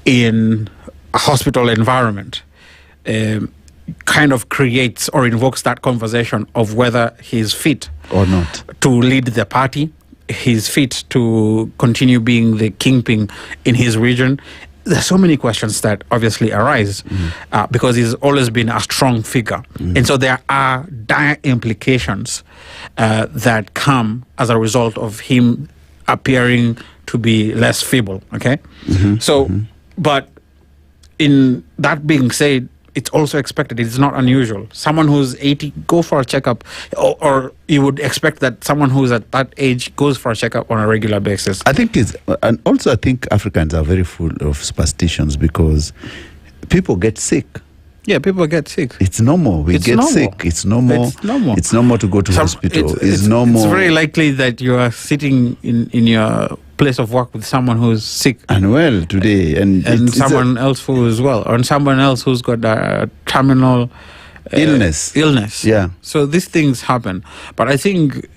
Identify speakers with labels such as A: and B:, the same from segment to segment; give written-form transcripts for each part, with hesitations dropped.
A: in a hospital environment kind of creates or invokes that conversation of whether he's fit
B: or not
A: to lead the party, he's fit to continue being the kingpin in his region. There's so many questions that obviously arise because he's always been a strong figure. And so there are dire implications that come as a result of him appearing to be less feeble, okay? But in that being said, it's also expected. It's not unusual. Someone who's 80, go for a checkup, or you would expect that someone who's at that age goes for a checkup on a regular basis.
B: I think and also I think Africans are very full of superstitions because people get sick.
A: Yeah, people get sick.
B: It's normal. We get sick. It's normal.
A: It's normal.
B: It's normal to go to hospital. It's normal.
A: It's very likely that you are sitting in your place of work with someone who's sick
B: and well today, and
A: someone else who is well, or someone else who's got a terminal illness.
B: Yeah.
A: So these things happen. But I think,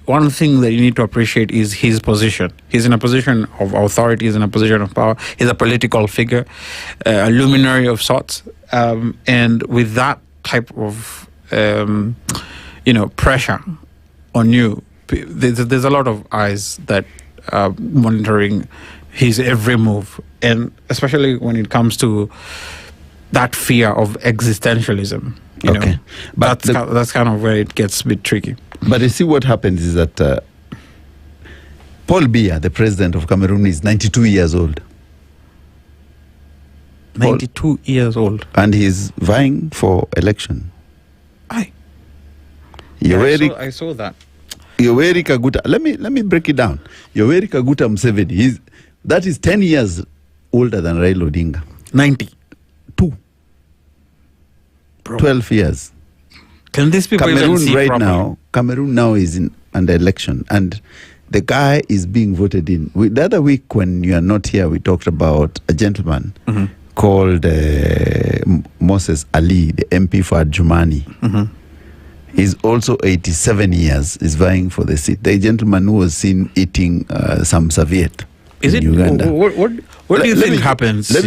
A: one thing that you need to appreciate is his position. He's in a position of authority. He's in a position of power. He's a political figure, a luminary of sorts. And with that type of, pressure on you, there's a lot of eyes that are monitoring his every move. And especially when it comes to that fear of existentialism. But that's kind of where it gets a bit tricky.
B: But you see, what happens is that Paul Biya, the president of Cameroon, is 92 years old.
A: 92 years old.
B: And he's vying for election.
A: I saw that.
B: Yoweri Kaguta, let me break it down. Yoweri Kaguta Museveni, that is 10 years older than Raila Odinga.
A: 92.
B: 12 years.
A: Can these people even see properly?
B: Cameroon now is under election, and the guy is being voted in. The other week when you are not here, we talked about a gentleman called Moses Ali, the MP for Adjumani. He's also 87 years, is vying for the seat. The gentleman who was seen eating some serviette in Uganda.
A: What do you think happens?
B: Let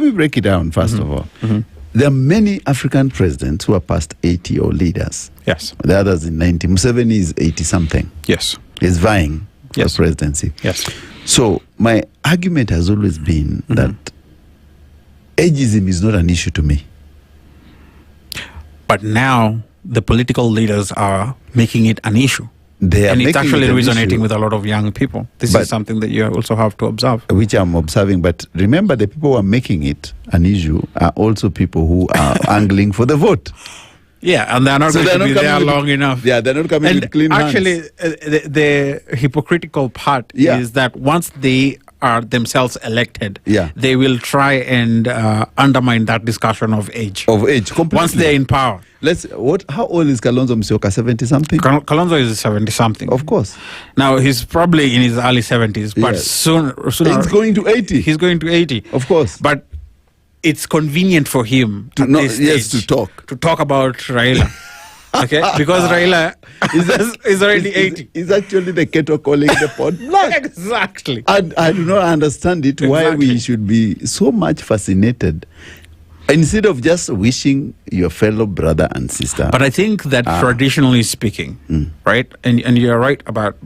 B: me break it down, first of all. There are many African presidents who are past 80 or leaders.
A: Yes.
B: The others in 90. Museveni is 80-something.
A: Yes.
B: He's vying for the presidency.
A: Yes.
B: So my argument has always been that ageism is not an issue to me.
A: But now the political leaders are making it an issue. And it's actually resonating with a lot of young people. This is something that you also have to observe.
B: Which I'm observing. But remember, the people who are making it an issue are also people who are angling for the vote.
A: Yeah, and they're not going to be there long enough.
B: Yeah, they're not coming with clean hands.
A: Actually, the hypocritical part is that once they are themselves elected, they will try and undermine that discussion of age.
B: Completely.
A: Once they're in power.
B: How old is Kalonzo Musyoka? 70-something?
A: Kalonzo is 70-something.
B: Of course.
A: Now, he's probably in his early 70s, but soon
B: he's going to 80.
A: He's going to 80.
B: Of course.
A: But it's convenient for him
B: to talk
A: about Raila. Okay, because Raila is already 80.
B: He's actually the kettle calling the pot black.
A: Exactly.
B: And I do not understand it, why we should be so much fascinated instead of just wishing your fellow brother and sister.
A: But I think that traditionally speaking, right, and you're right about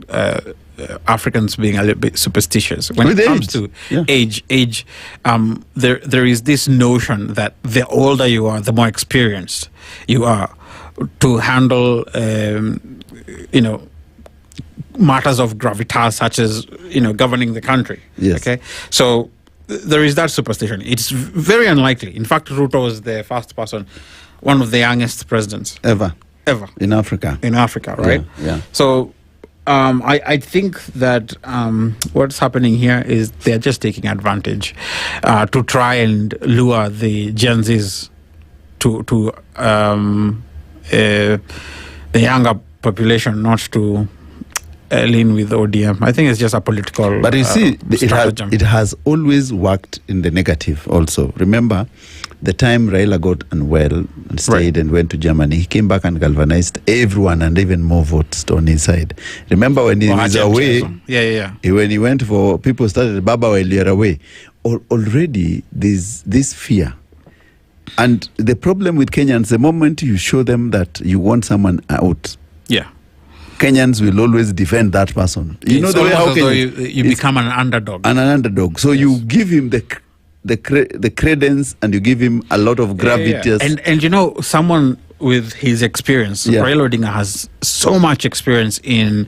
A: Africans being a little bit superstitious when it comes to age. There is this notion that the older you are, the more experienced you are to handle, matters of gravitas such as, governing the country.
B: Yes.
A: Okay, so there is that superstition. It's very unlikely. In fact, Ruto was the first person, one of the youngest presidents
B: ever in Africa.
A: Right?
B: Yeah.
A: So I think that what's happening here is they're just taking advantage to try and lure the Gen Zs to the younger population not to lean with ODM. I think it's just a political.
B: But you see,
A: stratagem.
B: it has always worked in the negative also. Remember, the time Raila got unwell and stayed and went to Germany, he came back and galvanized everyone and even more votes on his side. Remember when he was away? When he went for, people started, Baba, while you're away. Already, there's this fear. And the problem with Kenyans, the moment you show them that you want someone out, Kenyans will always defend that person. You know the way how
A: you become an underdog.
B: An underdog. So you give him the credence and you give him a lot of gravitas.
A: And you know, someone with his experience, Raila Odinga has so much experience in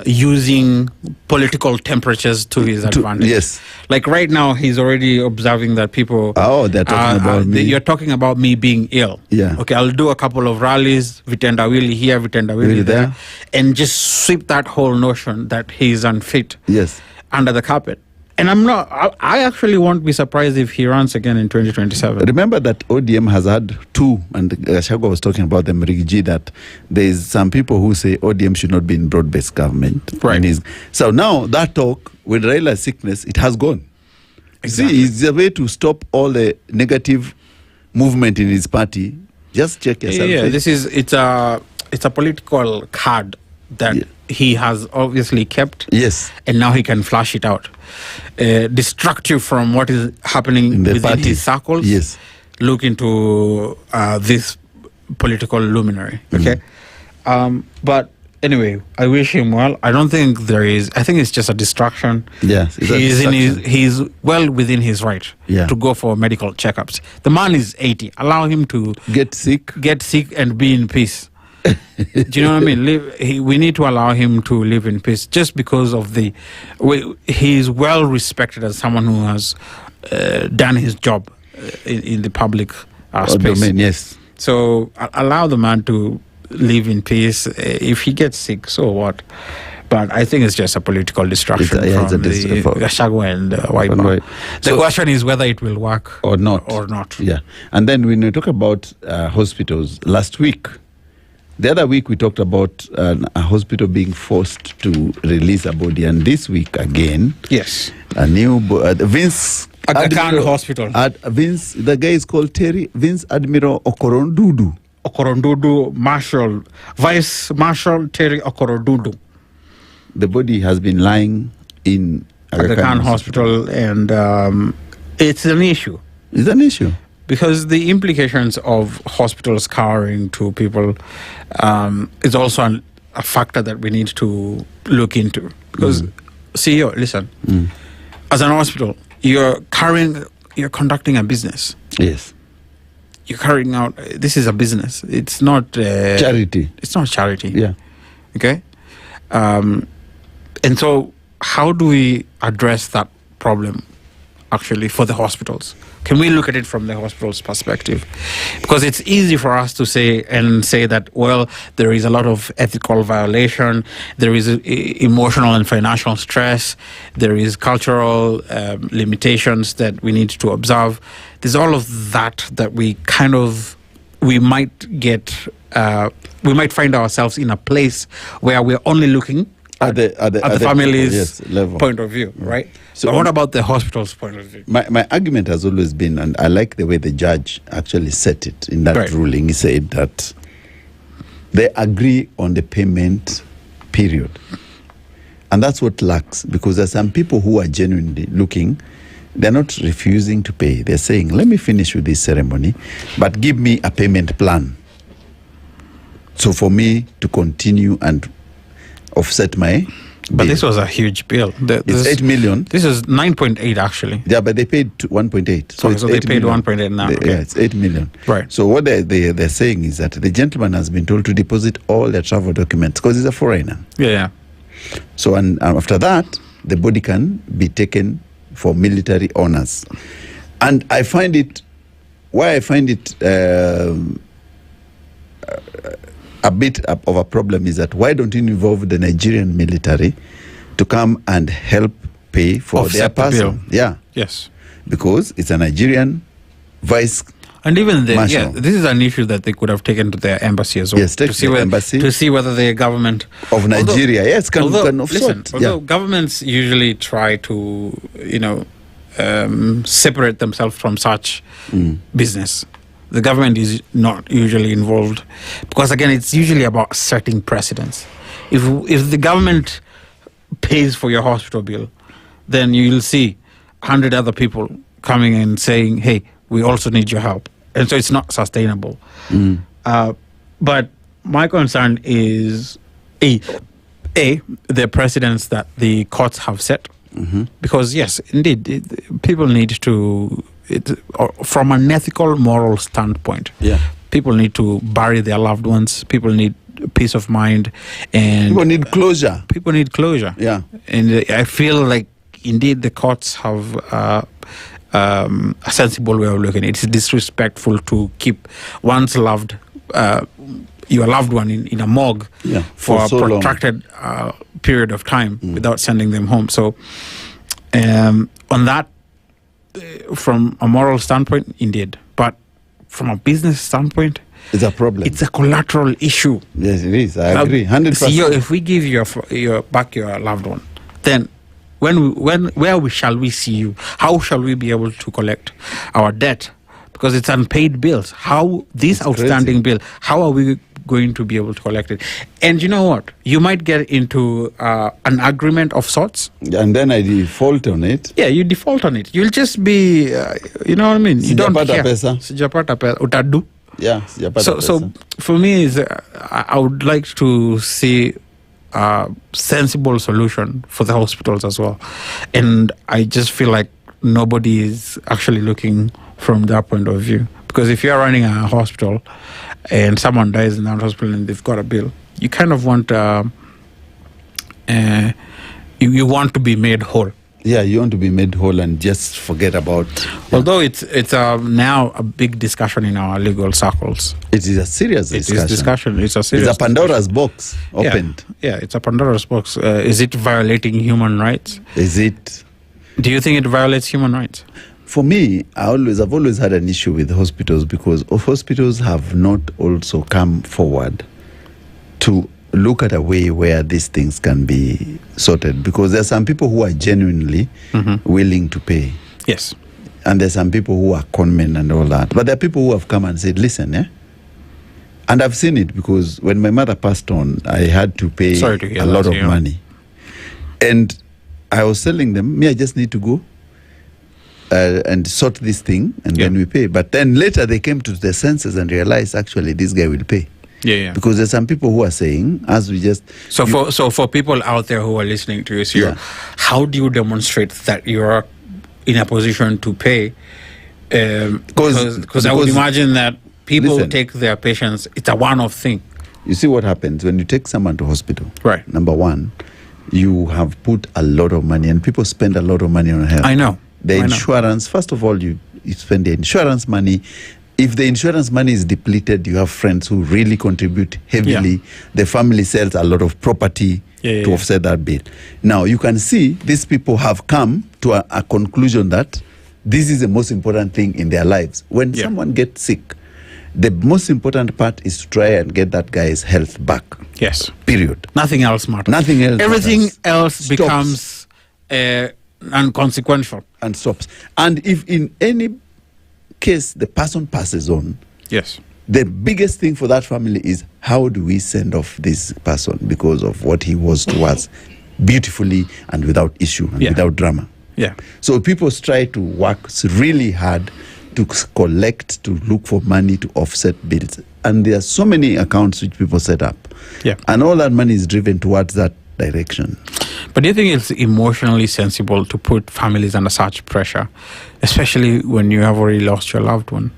A: using political temperatures to his advantage.
B: Yes.
A: Like right now, he's already observing that people...
B: they're talking about me.
A: You're talking about me being ill.
B: Yeah.
A: Okay, I'll do a couple of rallies, Vitendawili here, Vitendawili there, and just sweep that whole notion that he's unfit under the carpet. And I actually won't be surprised if he runs again in 2027.
B: Remember that ODM has had two, and Shago was talking about them, Rigiji, that there's some people who say ODM should not be in broad-based government.
A: Right.
B: So now that talk, with Raila's sickness, it has gone.
A: Exactly.
B: See, it's a way to stop all the negative movement in his party. Just check yourself.
A: It's a political card that he has obviously kept.
B: Yes.
A: And now he can flash it out. Distract you from what is happening within his circles.
B: Yes.
A: Look into this political luminary. Okay. But anyway, I wish him well. I don't think there is. I think it's just a distraction.
B: Yes.
A: He's well within his right to go for medical checkups. The man is 80. Allow him to
B: get sick
A: and be in peace. Do you know what I mean? We need to allow him to live in peace, just because of he's well respected as someone who has done his job in the public space.
B: Domain, yes.
A: So allow the man to live in peace. If he gets sick, so what? But I think it's just a political distraction from Gachagua and Wiper. The question is whether it will work
B: or not.
A: Yeah.
B: And then when we talk about hospitals, last week, the other week we talked about a hospital being forced to release a body, and this week again, a new Vince
A: Aga Khan Hospital.
B: The guy is called Vince Admiral Okorondudu,
A: Vice Marshal Terry Okorondudu.
B: The body has been lying in
A: Aga Khan Hospital, and it's an issue.
B: It's an issue.
A: Because the implications of hospitals cowering to people is also a factor that we need to look into. Because, CEO, listen, as an hospital, you're conducting a business.
B: Yes.
A: You're carrying out, this is a business. It's not...
B: charity.
A: It's not charity.
B: Yeah.
A: Okay? And so, how do we address that problem, actually, for the hospitals? Can we look at it from the hospital's perspective? Because it's easy for us to say that, well, there is a lot of ethical violation, there is emotional and financial stress, there is cultural limitations that we need to observe. There's all of that we might find ourselves in a place where we're only looking at the family's
B: level.
A: Point of view, right? So what about the hospital's point of view?
B: My argument has always been, and I like the way the judge actually set it in that ruling. He said that they agree on the payment period. And that's what lacks, because there are some people who are genuinely looking. They're not refusing to pay. They're saying, let me finish with this ceremony, but give me a payment plan. So for me to continue and offset my bill.
A: But this was a huge bill.
B: It's 8 million.
A: This is 9.8 actually.
B: Yeah, but they paid 1.8.
A: So they paid 1.8 now.
B: Yeah, it's 8 million.
A: Right.
B: So what they're saying is that the gentleman has been told to deposit all their travel documents because he's a foreigner.
A: Yeah.
B: So and after that, the body can be taken for military honors. And I find it a bit of a problem is that why don't you involve the Nigerian military to come and help pay for their person?
A: Yeah. Yes.
B: Because it's a Nigerian vice
A: And even then,
B: Marshall.
A: this is an issue that they could have taken to their embassy as well.
B: Yes, take the embassy
A: to see whether the government
B: of Nigeria, can
A: listen, although governments usually try to, separate themselves from such business. The government is not usually involved because, again, it's usually about setting precedents. If the government pays for your hospital bill, then you'll see 100 other people coming and saying, hey, we also need your help. And so it's not sustainable. But my concern is, the precedents that the courts have set. Because, yes, indeed, people need to, from an ethical, moral standpoint, people need to bury their loved ones. People need peace of mind. And
B: people need closure.
A: Yeah. And I feel like, indeed, the courts have a sensible way of looking at it. It's disrespectful to keep one's your loved one in a morgue for a protracted period of time without sending them home. So on that, from a moral standpoint, indeed. But from a business standpoint,
B: it's a problem.
A: It's a collateral issue.
B: Yes, it is. I agree. 100%.
A: CEO, if we give your loved one, then where shall we see you? How shall we be able to collect our debt? Because it's unpaid bills. How this outstanding bill? How are we going to be able to collect it? And you know what? You might get into an agreement of sorts,
B: and then I default on it.
A: Yeah, you default on it. You'll just be, you know what I mean. You don't care.
B: Sijapata
A: pesa. Utadu.
B: Yeah.
A: So for me, I would like to see a sensible solution for the hospitals as well, and I just feel like nobody is actually looking from that point of view. Because if you're running a hospital and someone dies in that hospital and they've got a bill, you kind of want you want to be made whole.
B: Yeah, you want to be made whole and just forget about.
A: Although it's now a big discussion in our legal circles.
B: It is a serious discussion.
A: It's a serious.
B: It's a Pandora's box opened.
A: Yeah, it's a Pandora's box. Is it violating human rights?
B: Is it?
A: Do you think it violates human rights?
B: For me, I've always had an issue with hospitals because hospitals have not also come forward to look at a way where these things can be sorted. Because there are some people who are genuinely willing to pay.
A: Yes.
B: And there's some people who are conmen and all that. But there are people who have come and said, listen, and I've seen it because when my mother passed on, I had to pay a lot of money. And I was telling them, I just need to go and sort this thing, and then we pay. But then later they came to their senses and realized, actually, this guy will pay.
A: Yeah.
B: Because there's some people who are saying, as we just...
A: So for people out there who are listening to you, how do you demonstrate that you're in a position to pay? Because I would imagine that people take their patients, it's a one-off thing.
B: You see what happens when you take someone to hospital.
A: Right.
B: Number one, you have put a lot of money, and people spend a lot of money on health.
A: I know.
B: The insurance, first of all, you spend the insurance money. If the insurance money is depleted, you have friends who really contribute heavily. Yeah. The family sells a lot of property to offset that bill. Now, you can see these people have come to a conclusion that this is the most important thing in their lives. When someone gets sick, the most important part is to try and get that guy's health back.
A: Yes.
B: Period.
A: Nothing else matters.
B: Nothing else
A: Everything
B: matters.
A: Else becomes unconsequential.
B: And stops. And if in any case the person passes on, the biggest thing for that family is how do we send off this person because of what he was to us, beautifully and without issue and without drama.
A: Yeah.
B: So people try to work really hard to collect, to look for money to offset bills. And there are so many accounts which people set up.
A: Yeah.
B: And all that money is driven towards that direction.
A: But do you think it's emotionally sensible to put families under such pressure, especially when you have already lost your loved one?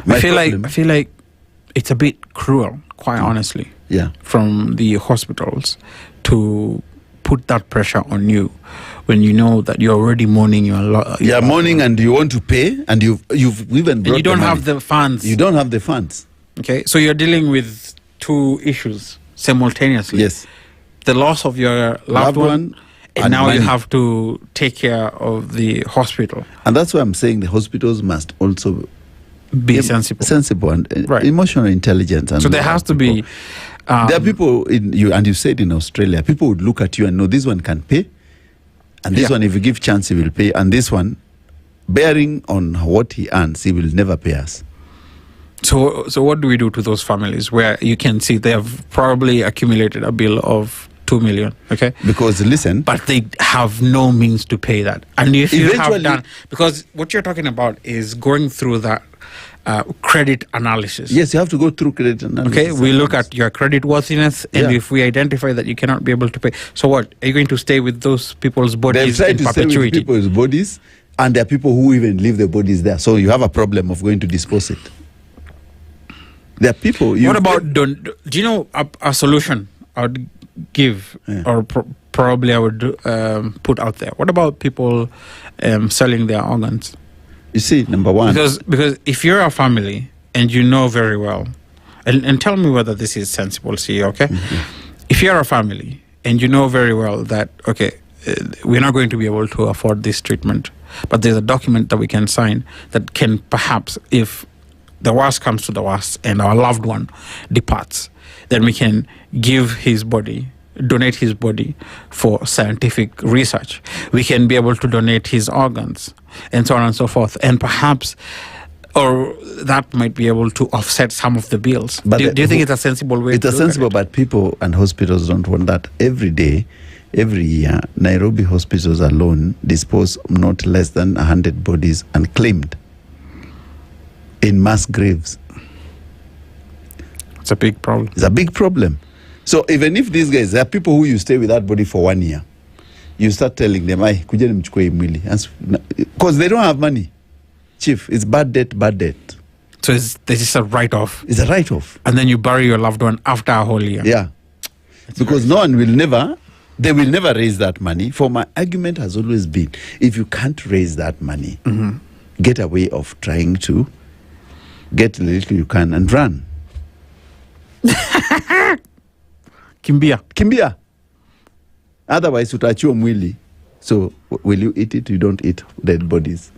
A: I feel like it's a bit cruel, quite honestly, from the hospitals to put that pressure on you when you know that you're already mourning you're
B: mourning and you want to pay, and you've even brought
A: and you don't have the funds.
B: You don't have the funds.
A: Okay, so you're dealing with two issues simultaneously.
B: Yes.
A: The loss of your loved one, and now
B: money.
A: You have to take care of the hospital.
B: And that's why I'm saying the hospitals must also
A: be sensible
B: and
A: right.
B: emotional intelligence. And
A: so there has to be.
B: There are people in you, and you said in Australia, people would look at you and know this one can pay, and this one, if you give chance, he will pay, and this one, bearing on what he earns, he will never pay us.
A: So what do we do to those families where you can see they have probably accumulated a bill of 2 million, okay?
B: Because listen,
A: but they have no means to pay that, and if you have done, because what you're talking about is going through that credit analysis.
B: Yes, you have to go through credit analysis.
A: Okay, we look at your credit worthiness, and if we identify that you cannot be able to pay, so what? Are you going to stay with those people's bodies in perpetuity?
B: Stay with people's bodies, and there are people who even leave their bodies there. So you have a problem of going to dispose it. There are people.
A: What about do you know a solution I would give, or probably I would put out there? What about people selling their organs?
B: You see, number one,
A: because if you're a family and you know very well, and tell me whether this is sensible, CEO, okay? Mm-hmm. If you're a family and you know very well that, okay, we're not going to be able to afford this treatment, but there's a document that we can sign that can perhaps, if the worst comes to the worst and our loved one departs, then we can give his body, donate his body for scientific research. We can be able to donate his organs and so on and so forth. And perhaps, or that might be able to offset some of the bills. But do you think it's a sensible way? It's sensible,
B: but people and hospitals don't want that. Every day, every year, Nairobi hospitals alone dispose not less than 100 bodies unclaimed in mass graves.
A: It's a big problem.
B: It's a big problem. So even if these guys, there are people who you stay with that body for 1 year, you start telling them, kujeni mchukue mwili. Because they don't have money. Chief, it's bad debt, bad debt.
A: So there's just a write-off.
B: It's a write-off.
A: And then you bury your loved one after a whole year.
B: Yeah. Because no one will they will never raise that money. For my argument has always been, if you can't raise that money, get a way of trying to get the little you can and run. Kimbia. Otherwise, utachiwa mwili. So, will you eat it? You don't eat dead bodies.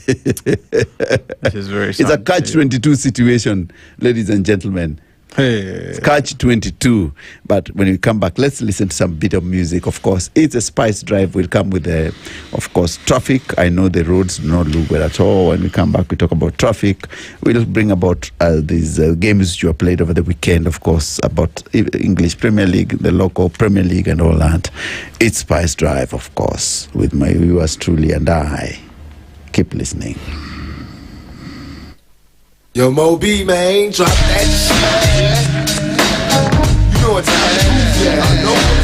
A: This is very sad.
B: It's a catch-22 situation, ladies and gentlemen.
A: Hey.
B: Catch-22. But when we come back, let's listen to some bit of music, of course. It's a Spice Drive. We'll come with, of course, traffic. I know the roads do not look well at all. When we come back, we talk about traffic. We'll bring about these games you have played over the weekend, of course, about English Premier League, the local Premier League and all that. It's Spice Drive, of course, with my viewers truly and I. Keep listening.
C: Yo, Moby, man, drop that shit. You know what time it is. Yeah, I know.